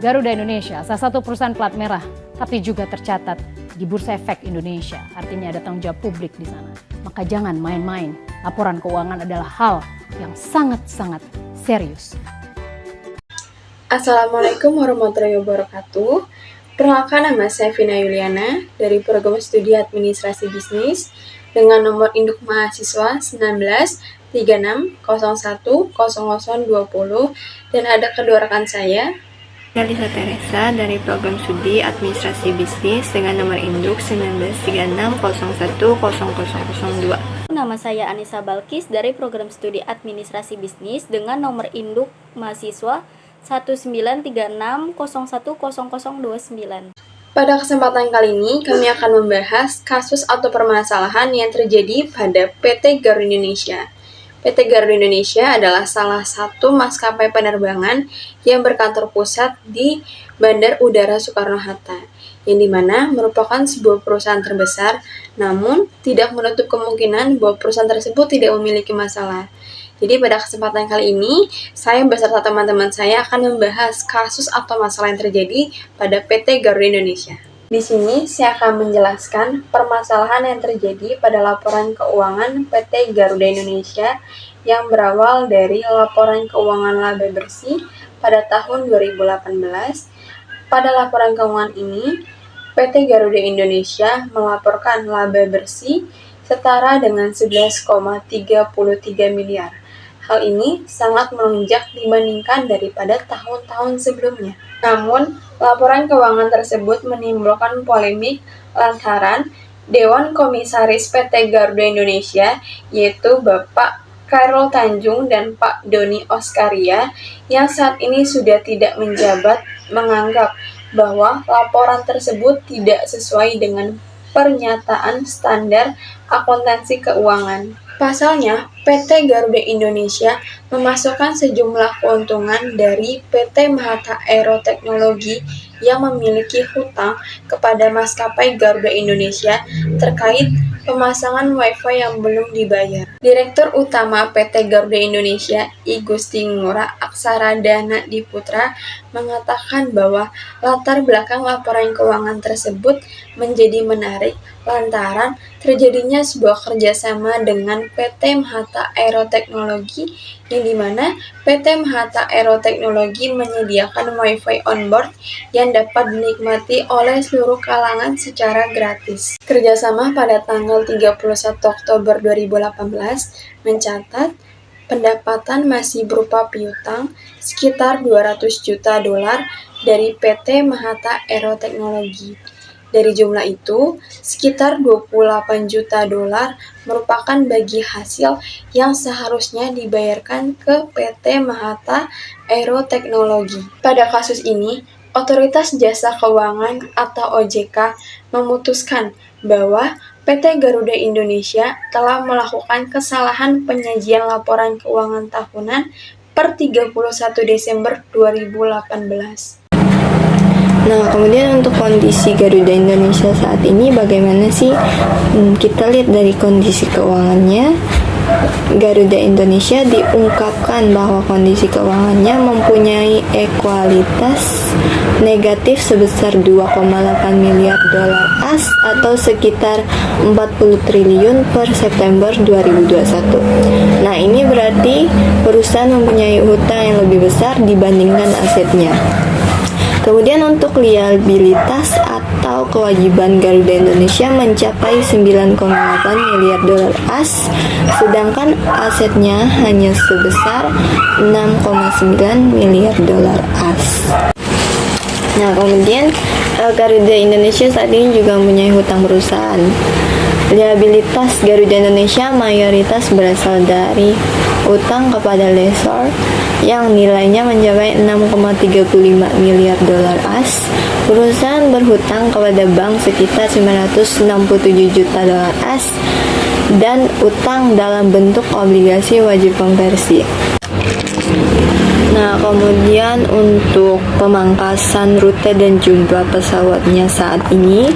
Garuda Indonesia, salah satu perusahaan plat merah, tapi juga tercatat di Bursa Efek Indonesia. Artinya ada tanggung jawab publik di sana. Maka jangan main-main. Laporan keuangan adalah hal yang sangat-sangat serius. Assalamualaikum warahmatullahi wabarakatuh. Perkenalkan, nama saya Vina Yuliana dari Program Studi Administrasi Bisnis dengan nomor induk mahasiswa 1936010020 dan ada kedua rekan saya, Lisa Teresa dari Program Studi Administrasi Bisnis dengan nomor induk 1936010002. Nama saya Anissa Balkis dari Program Studi Administrasi Bisnis dengan nomor induk mahasiswa 1936010029. Pada kesempatan kali ini, kami akan membahas kasus atau permasalahan yang terjadi pada PT Garuda Indonesia. PT Garuda Indonesia adalah salah satu maskapai penerbangan yang berkantor pusat di Bandar Udara Soekarno-Hatta, yang dimana merupakan sebuah perusahaan terbesar, namun tidak menutup kemungkinan bahwa perusahaan tersebut tidak memiliki masalah. Jadi pada kesempatan kali ini, saya beserta teman-teman saya akan membahas kasus atau masalah yang terjadi pada PT Garuda Indonesia. Di sini saya akan menjelaskan permasalahan yang terjadi pada laporan keuangan PT Garuda Indonesia yang berawal dari laporan keuangan laba bersih pada tahun 2018. Pada laporan keuangan ini, PT Garuda Indonesia melaporkan laba bersih setara dengan 11,33 miliar. Hal ini sangat melonjak dibandingkan daripada tahun-tahun sebelumnya. Namun, laporan keuangan tersebut menimbulkan polemik lantaran Dewan Komisaris PT Garuda Indonesia, yaitu Bapak Khairul Tanjung dan Pak Doni Oskaria, yang saat ini sudah tidak menjabat, menganggap bahwa laporan tersebut tidak sesuai dengan pernyataan standar akuntansi keuangan. Pasalnya, PT Garuda Indonesia memasukkan sejumlah keuntungan dari PT Mahata Aero Teknologi yang memiliki hutang kepada maskapai Garuda Indonesia terkait pemasangan Wi-Fi yang belum dibayar. Direktur Utama PT Garuda Indonesia, I Gusti Ngurah Aksara Dana Diputra, mengatakan bahwa latar belakang laporan keuangan tersebut menjadi menarik lantaran terjadinya sebuah kerjasama dengan PT Mahata Aero Teknologi, yang dimana PT Mahata Aero Teknologi menyediakan Wi-Fi onboard yang dapat dinikmati oleh seluruh kalangan secara gratis. Kerjasama pada tanggal 31 Oktober 2018 mencatat pendapatan masih berupa piutang sekitar 200 juta dolar dari PT Mahata Aero Teknologi. Dari jumlah itu, sekitar 28 juta dolar merupakan bagi hasil yang seharusnya dibayarkan ke PT Mahata Aero Teknologi. Pada kasus ini, Otoritas Jasa Keuangan atau OJK memutuskan bahwa PT Garuda Indonesia telah melakukan kesalahan penyajian laporan keuangan tahunan per 31 Desember 2018. Nah, kemudian untuk kondisi Garuda Indonesia saat ini bagaimana sih? Kita lihat dari kondisi keuangannya. Garuda Indonesia diungkapkan bahwa kondisi keuangannya mempunyai ekualitas negatif sebesar 2,8 miliar dolar AS atau sekitar 40 triliun per September 2021. Nah, ini berarti perusahaan mempunyai hutang yang lebih besar dibandingkan asetnya. Kemudian untuk liabilitas atau kewajiban Garuda Indonesia mencapai 9,8 miliar dolar AS, sedangkan asetnya hanya sebesar 6,9 miliar dolar AS. Nah, kemudian Garuda Indonesia saat ini juga mempunyai hutang perusahaan. Liabilitas Garuda Indonesia mayoritas berasal dari utang kepada lessor yang nilainya mencapai 6,35 miliar dolar AS. Perusahaan berhutang kepada bank sekitar 967 juta dolar AS dan utang dalam bentuk obligasi wajib konversi. Nah, kemudian untuk pemangkasan rute dan jumlah pesawatnya saat ini,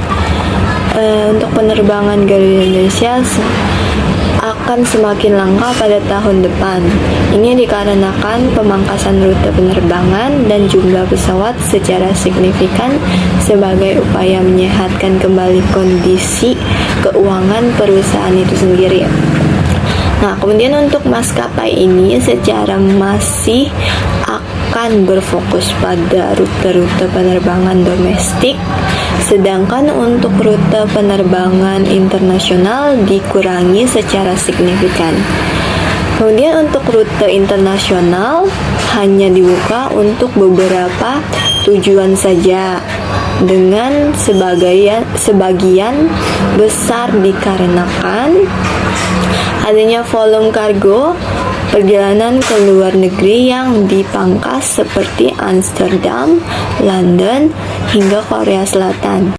untuk penerbangan Garuda Indonesia akan semakin langka pada tahun depan. Ini dikarenakan pemangkasan rute penerbangan dan jumlah pesawat secara signifikan sebagai upaya menyehatkan kembali kondisi keuangan perusahaan itu sendiri. Nah, kemudian untuk maskapai ini secara masih akan berfokus pada rute-rute penerbangan domestik, sedangkan untuk rute penerbangan internasional dikurangi secara signifikan. Kemudian untuk rute internasional hanya dibuka untuk beberapa tujuan saja, dengan sebagian besar dikarenakan adanya volume kargo perjalanan ke luar negeri yang dipangkas seperti Amsterdam, London, hingga Korea Selatan.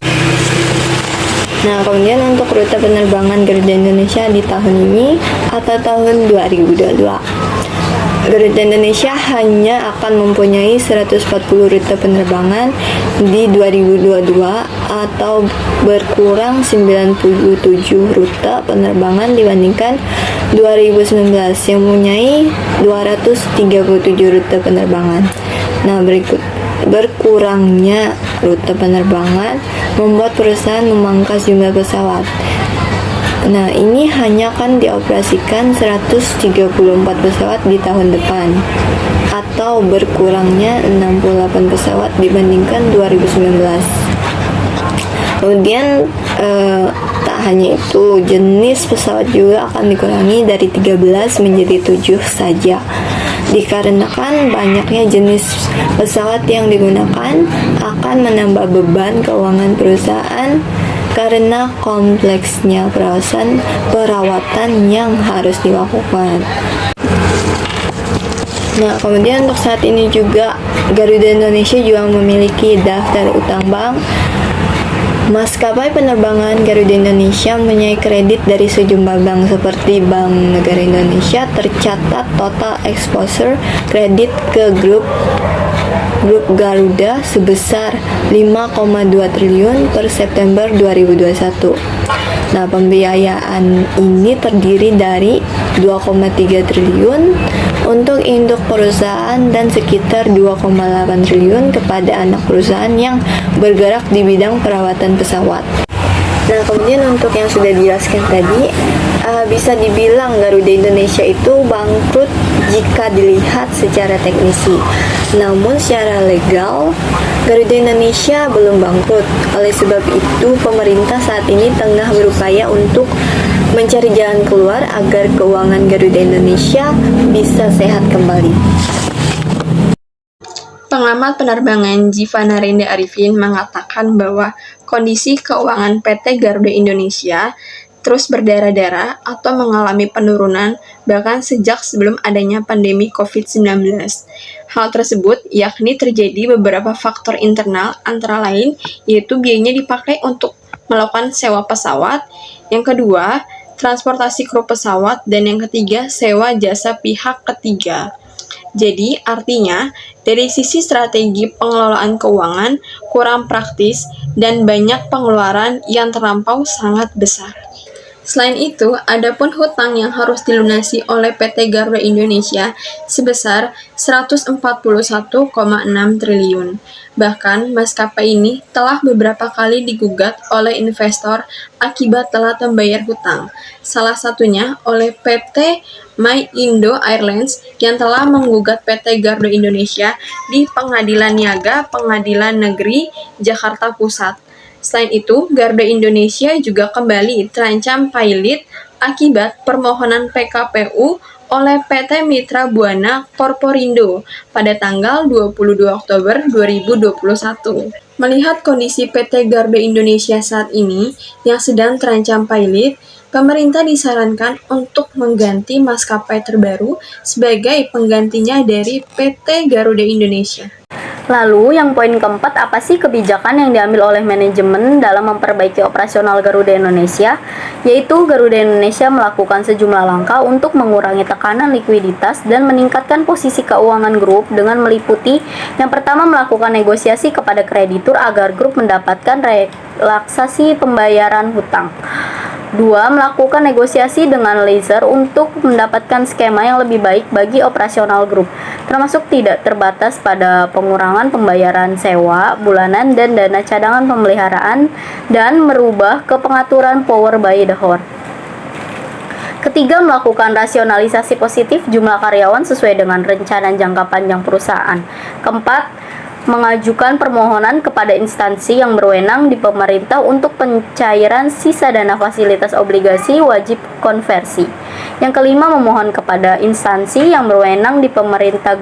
Nah, kemudian untuk rute penerbangan Garuda Indonesia di tahun ini atau tahun 2022. Garuda Indonesia hanya akan mempunyai 140 rute penerbangan di 2022 atau berkurang 97 rute penerbangan dibandingkan 2019 yang mempunyai 237 rute penerbangan. Nah, berkurangnya rute penerbangan membuat perusahaan memangkas jumlah pesawat. Nah, ini hanya akan dioperasikan 134 pesawat di tahun depan atau berkurangnya 68 pesawat dibandingkan 2019. Kemudian tak hanya itu, jenis pesawat juga akan dikurangi dari 13 menjadi 7 saja. Dikarenakan banyaknya jenis pesawat yang digunakan akan menambah beban keuangan perusahaan karena kompleksnya perawatan yang harus dilakukan. Nah, kemudian untuk saat ini juga Garuda Indonesia juga memiliki daftar utang bank. Maskapai penerbangan Garuda Indonesia mempunyai kredit dari sejumlah bank seperti Bank Negara Indonesia. Tercatat total exposure kredit ke grup Garuda sebesar 5,2 triliun per September 2021. Nah, pembiayaan ini terdiri dari 2,3 triliun untuk induk perusahaan dan sekitar 2,8 triliun kepada anak perusahaan yang bergerak di bidang perawatan pesawat. Nah, kemudian untuk yang sudah dijelaskan tadi, bisa dibilang Garuda Indonesia itu bangkrut jika dilihat secara teknisi. Namun secara legal, Garuda Indonesia belum bangkrut. Oleh sebab itu, pemerintah saat ini tengah berupaya untuk mencari jalan keluar agar keuangan Garuda Indonesia bisa sehat kembali. Pengamat penerbangan Jiva Narendra Arifin mengatakan bahwa kondisi keuangan PT Garuda Indonesia terus berdarah-darah atau mengalami penurunan bahkan sejak sebelum adanya pandemi COVID-19. Hal tersebut yakni terjadi beberapa faktor internal, antara lain yaitu biayanya dipakai untuk melakukan sewa pesawat, yang kedua transportasi kru pesawat, dan yang ketiga sewa jasa pihak ketiga. Jadi, artinya, dari sisi strategi pengelolaan keuangan kurang praktis dan banyak pengeluaran yang terlampau sangat besar. Selain itu, adapun hutang yang harus dilunasi oleh PT Garuda Indonesia sebesar 141,6 triliun. Bahkan, maskapai ini telah beberapa kali digugat oleh investor akibat telat membayar hutang. Salah satunya oleh PT My Indo Airlines yang telah menggugat PT Garuda Indonesia di Pengadilan Niaga Pengadilan Negeri Jakarta Pusat. Selain itu, Garuda Indonesia juga kembali terancam pailit akibat permohonan PKPU oleh PT Mitra Buana Corporindo pada tanggal 22 Oktober 2021. Melihat kondisi PT Garuda Indonesia saat ini yang sedang terancam pailit, pemerintah disarankan untuk mengganti maskapai terbaru sebagai penggantinya dari PT Garuda Indonesia. Lalu yang poin keempat, apa sih kebijakan yang diambil oleh manajemen dalam memperbaiki operasional Garuda Indonesia? Yaitu Garuda Indonesia melakukan sejumlah langkah untuk mengurangi tekanan likuiditas dan meningkatkan posisi keuangan grup dengan meliputi yang pertama melakukan negosiasi kepada kreditur agar grup mendapatkan relaksasi pembayaran hutang. 2. Melakukan negosiasi dengan lessor untuk mendapatkan skema yang lebih baik bagi operasional grup, termasuk tidak terbatas pada pengurangan pembayaran sewa bulanan dan dana cadangan pemeliharaan, dan merubah ke pengaturan power by the hour. Ketiga, melakukan rasionalisasi positif jumlah karyawan sesuai dengan rencana jangka panjang perusahaan. Keempat, mengajukan permohonan kepada instansi yang berwenang di pemerintah untuk pencairan sisa dana fasilitas obligasi wajib konversi. Yang kelima, memohon kepada instansi yang berwenang di pemerintah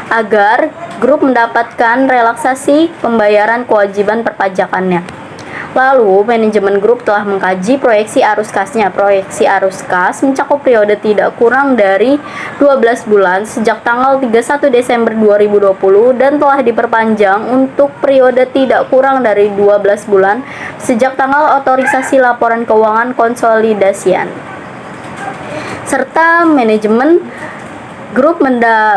agar grup mendapatkan relaksasi pembayaran kewajiban perpajakannya. Lalu, manajemen grup telah mengkaji proyeksi arus kasnya. Proyeksi arus kas mencakup periode tidak kurang dari 12 bulan sejak tanggal 31 Desember 2020 dan telah diperpanjang untuk periode tidak kurang dari 12 bulan sejak tanggal otorisasi laporan keuangan konsolidasian. Serta manajemen grup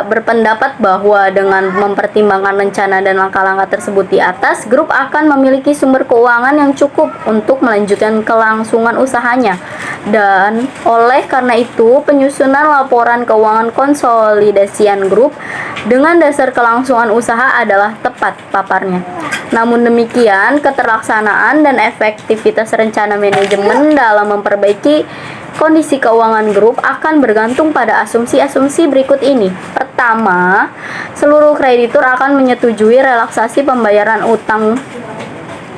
berpendapat bahwa dengan mempertimbangkan rencana dan langkah-langkah tersebut di atas, grup akan memiliki sumber keuangan yang cukup untuk melanjutkan kelangsungan usahanya. Dan oleh karena itu, penyusunan laporan keuangan konsolidasian grup dengan dasar kelangsungan usaha adalah tepat paparnya. Namun demikian, keterlaksanaan dan efektivitas rencana manajemen dalam memperbaiki kondisi keuangan grup akan bergantung pada asumsi-asumsi berikut ini. Pertama, seluruh kreditur akan menyetujui relaksasi pembayaran utang.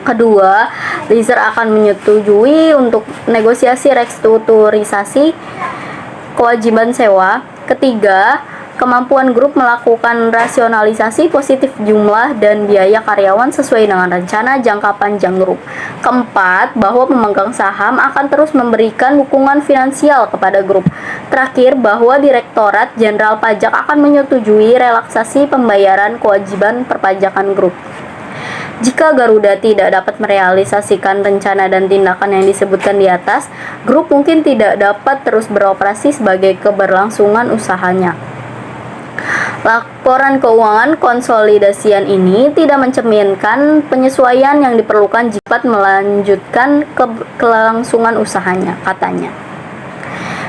Kedua, lessor akan menyetujui untuk negosiasi restrukturisasi kewajiban sewa. Ketiga, kemampuan grup melakukan rasionalisasi positif jumlah dan biaya karyawan sesuai dengan rencana jangka panjang grup. Keempat, bahwa pemegang saham akan terus memberikan dukungan finansial kepada grup. Terakhir, bahwa Direktorat Jenderal Pajak akan menyetujui relaksasi pembayaran kewajiban perpajakan grup. Jika Garuda tidak dapat merealisasikan rencana dan tindakan yang disebutkan di atas, grup mungkin tidak dapat terus beroperasi sebagai keberlangsungan usahanya. Laporan keuangan konsolidasian ini tidak mencerminkan penyesuaian yang diperlukan jika melanjutkan kelangsungan usahanya, katanya.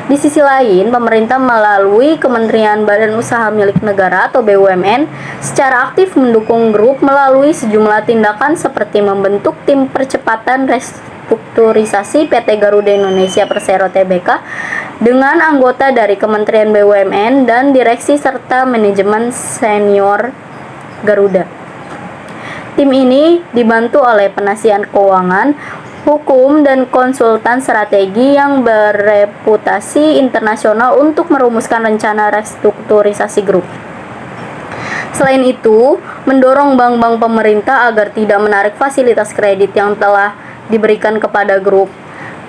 Di sisi lain, pemerintah melalui Kementerian Badan Usaha Milik Negara atau BUMN secara aktif mendukung grup melalui sejumlah tindakan seperti membentuk tim percepatan restrukturisasi PT Garuda Indonesia Persero Tbk dengan anggota dari Kementerian BUMN dan direksi serta manajemen senior Garuda. Tim ini dibantu oleh penasihat keuangan, hukum, dan konsultan strategi yang bereputasi internasional untuk merumuskan rencana restrukturisasi grup. Selain itu, mendorong bank-bank pemerintah agar tidak menarik fasilitas kredit yang telah diberikan kepada grup.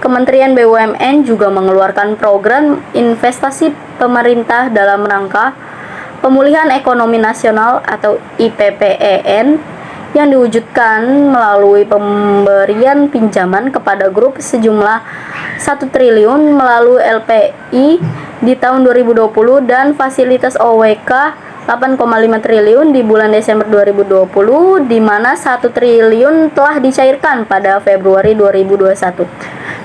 Kementerian BUMN juga mengeluarkan program investasi pemerintah dalam rangka pemulihan ekonomi nasional atau IPPEN yang diwujudkan melalui pemberian pinjaman kepada grup sejumlah 1 triliun melalui LPI di tahun 2020 dan fasilitas OWK 8,5 triliun di bulan Desember 2020, di mana 1 triliun telah dicairkan pada Februari 2021.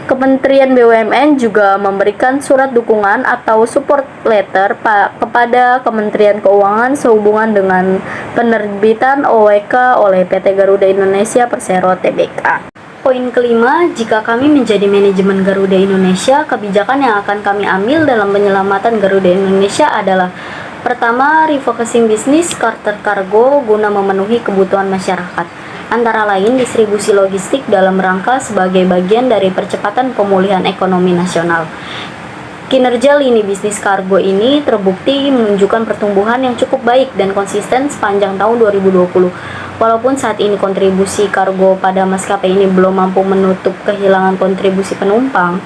Kementerian BUMN juga memberikan surat dukungan atau support letter kepada Kementerian Keuangan sehubungan dengan penerbitan OWK oleh PT Garuda Indonesia Persero Tbk. Poin kelima, jika kami menjadi manajemen Garuda Indonesia, kebijakan yang akan kami ambil dalam penyelamatan Garuda Indonesia adalah: pertama, refocusing bisnis charter cargo guna memenuhi kebutuhan masyarakat, antara lain distribusi logistik dalam rangka sebagai bagian dari percepatan pemulihan ekonomi nasional. Kinerja lini bisnis kargo ini terbukti menunjukkan pertumbuhan yang cukup baik dan konsisten sepanjang tahun 2020. Walaupun saat ini kontribusi kargo pada maskapai ini belum mampu menutup kehilangan kontribusi penumpang,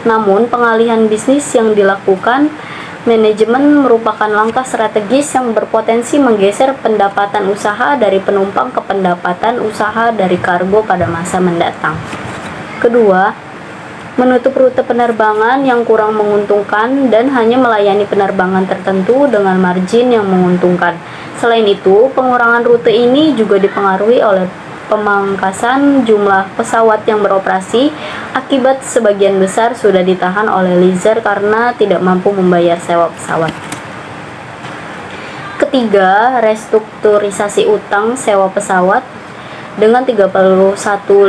namun pengalihan bisnis yang dilakukan Manajemen merupakan langkah strategis yang berpotensi menggeser pendapatan usaha dari penumpang ke pendapatan usaha dari kargo pada masa mendatang. Kedua, menutup rute penerbangan yang kurang menguntungkan dan hanya melayani penerbangan tertentu dengan margin yang menguntungkan. Selain itu, pengurangan rute ini juga dipengaruhi oleh pemangkasan jumlah pesawat yang beroperasi akibat sebagian besar sudah ditahan oleh leaser karena tidak mampu membayar sewa pesawat. Ketiga, restrukturisasi utang sewa pesawat dengan 31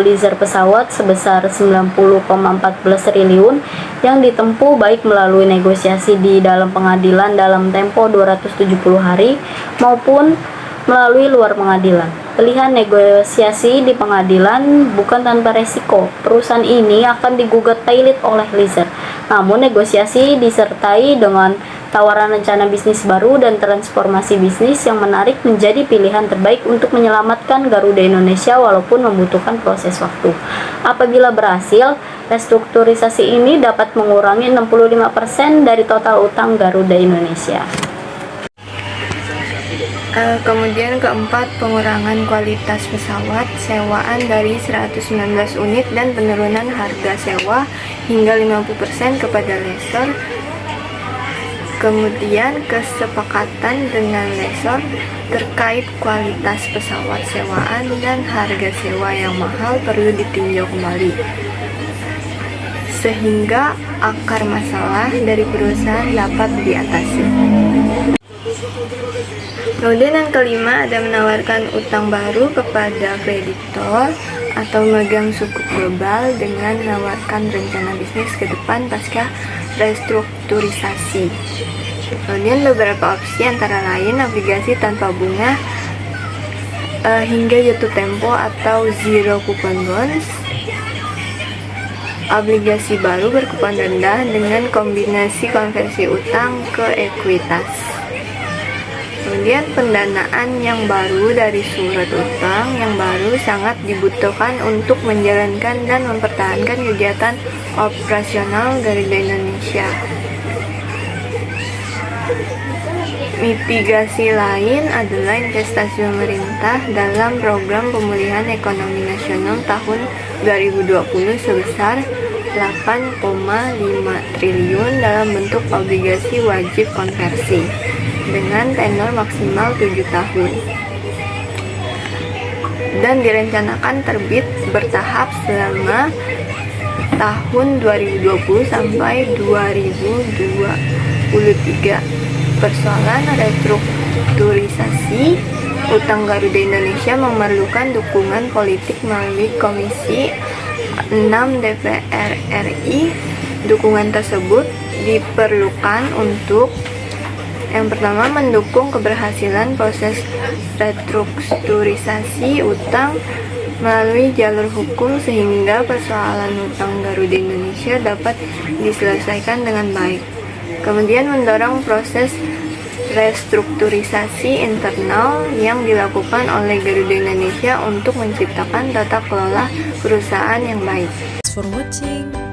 leaser pesawat sebesar 90,14 triliun yang ditempuh baik melalui negosiasi di dalam pengadilan dalam tempo 270 hari maupun melalui luar pengadilan. Pilihan negosiasi di pengadilan bukan tanpa resiko. Perusahaan ini akan digugat pailit oleh leaser. Namun negosiasi disertai dengan tawaran rencana bisnis baru dan transformasi bisnis yang menarik menjadi pilihan terbaik untuk menyelamatkan Garuda Indonesia walaupun membutuhkan proses waktu. Apabila berhasil, restrukturisasi ini dapat mengurangi 65% dari total utang Garuda Indonesia. Kemudian keempat, pengurangan kualitas pesawat sewaan dari 119 unit dan penurunan harga sewa hingga 50% kepada lessor. Kemudian kesepakatan dengan lessor terkait kualitas pesawat sewaan dan harga sewa yang mahal perlu ditinjau kembali sehingga akar masalah dari perusahaan dapat diatasi. Kemudian yang kelima, ada menawarkan utang baru kepada kreditor atau megang sukuk global dengan menawarkan rencana bisnis ke depan pasca restrukturisasi. Kemudian beberapa opsi antara lain obligasi tanpa bunga hingga jatuh tempo atau zero coupon bonds, obligasi baru berkupon rendah dengan kombinasi konversi utang ke ekuitas. Kemudian pendanaan yang baru dari surat utang yang baru sangat dibutuhkan untuk menjalankan dan mempertahankan kegiatan operasional Garuda Indonesia. Mitigasi lain adalah investasi pemerintah dalam program pemulihan ekonomi nasional tahun 2020 sebesar 8,5 triliun dalam bentuk obligasi wajib konversi dengan tenor maksimal 7 tahun dan direncanakan terbit bertahap selama tahun 2020 sampai 2023. Persoalan restrukturisasi utang Garuda Indonesia memerlukan dukungan politik melalui Komisi 6 DPR RI. Dukungan tersebut diperlukan untuk yang pertama, mendukung keberhasilan proses restrukturisasi utang melalui jalur hukum sehingga persoalan utang Garuda Indonesia dapat diselesaikan dengan baik. Kemudian mendorong proses restrukturisasi internal yang dilakukan oleh Garuda Indonesia untuk menciptakan tata kelola perusahaan yang baik. Thanks for watching.